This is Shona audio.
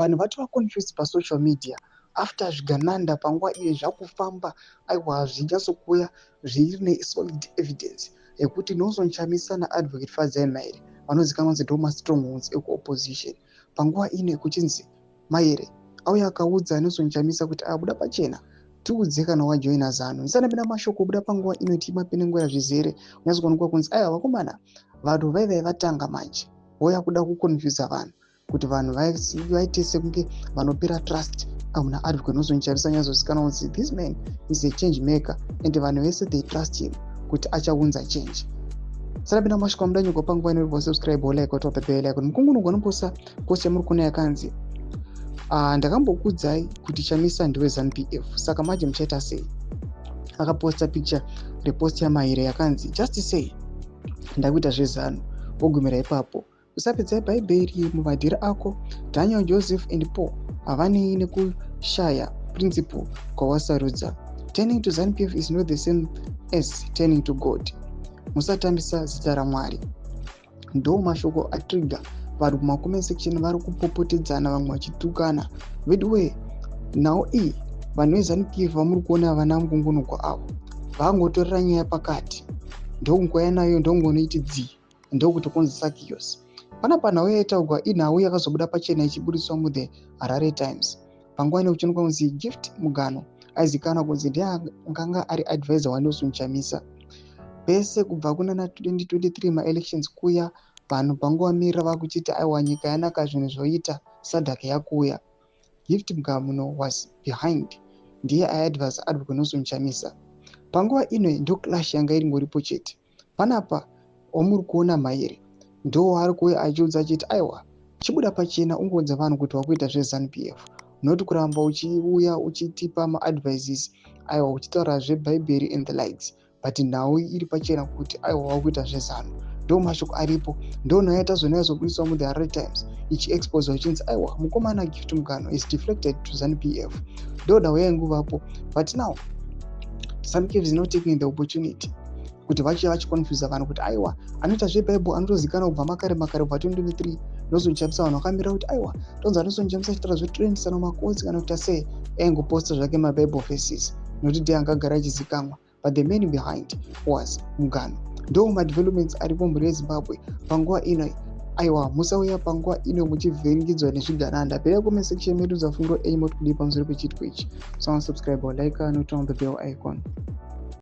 vanhu vatova confused pasocial media after zvigananda panguva iyo zvakufamba aiwa hazvinyatsokuuya zviri nesolid evidence yekuti Nelson Chamisa naadvocate Fadzai Maire vanozikanwa kunzi ndoma strongholds ekuopposition panguva ino kuchinzi Maire auya akaudza Nelson Chamisa kuti abuda pachena tiudze kana wajoina zano ndisanapinda mashoko obuda panguva ino timapenengwera zvizere unyatsokuonekwa kunzi aiwa vakomana vanhu vaivai vatanga manje voya kuda kukonfyuza vanhu kuti vanhu vaite sekunge vanopera trust muna advocate Nelson Chamisa nyatsozikanwa kunzi this man is a change maker and vanhu vese they trust him kuti achaunza change. Sarapinda mashoko mudanyuka panguva ino ripo subscribe like otopa bell icon mukungunugwa noposa post yamuri kuona yakanzi ndakambokudzai kuti Chamisa ndiwe ZANU-PF saka manje muchaita sei. Akaposta picture repost yaMaire yakanzi just say ndakuita zvezano wogumira ipapo usapedza bhaibheri muvadhiri ako. Daniel Joseph and Paul havanei nekushaya principle kwawasarudza. Turning to ZANU-PF is not the same as turning to God. Musatambisa zita raMwari. Ndo mashoko atrigger vari kumakomment section vari kupopotedzana vamwe vachitukana vedwe nhau iyi vanhu veZANU-PF vamuri kuona havana mukungunugwa avo vangotorera nyaya pakati ndokungoya nayo ndongonoiti dzi ndokuti konzesa chaos. Panapa nhau yaitaugwa inhau yakazobuda pachena ichibudiswa muThe Harare Times panguva ino kuchionekwa kunzi Gift Mugano aizikanwa kunzi ndiye akanga ari advisor waNelson Chamisa pese kubva kuna 2023 maelections kuya vanhu panguva mirira vakuchiti aiwa nyika yanaka zvinhu zvoita SADC yakuya. Gift Mugano was behind ndiye aiadvise advocate Nelson Chamisa panguva ino ndo clash yanga iringoripo chete. Panapa wamuri kuona Maire ndo ari kuuya achiudza achiti aiwa chibuda pachena ungoudza vanhu kuti wakuita zveZANU-PF noti kuramba uchiuya uchitipa maadvices aiwa uchitaura zvebhaibheri and the likes but nhau iri pachena kuti aiwa wakuita zvezano. Ndo mashoko aripo ndo nhau yaita zvona yazobudiswa muThe Harare Times ichiexpose uchinzi aiwa mukomana Gift Mugano is deflected to ZANU-PF. Ndo nhau yainguvapo but now ZANU-PF is not taking the opportunity kuti vachiconfuse vanhu kuti aiwa anoita zvebhaibheri anotozikanwa kubva makare kubva 2023 Nelson Chamisa vanhu vakamira kuti aiwa tonza Nelson Chamisa achitaura zvetrendisana makotsi kana kuti sei aingoposta zvake mabible verses nokuti ndiye angagara achizikanwa but the man behind was Mugano. Ndo madevelopments aripo mhuri yeZimbabwe panguva ino aiwa musauya panguva ino muchivhiringidzwa nezvigananda. Pera comment section medu dzafungiro aimot kudi pamusoro pechitiko ichi. So subscribe or like noturn on the bell icon.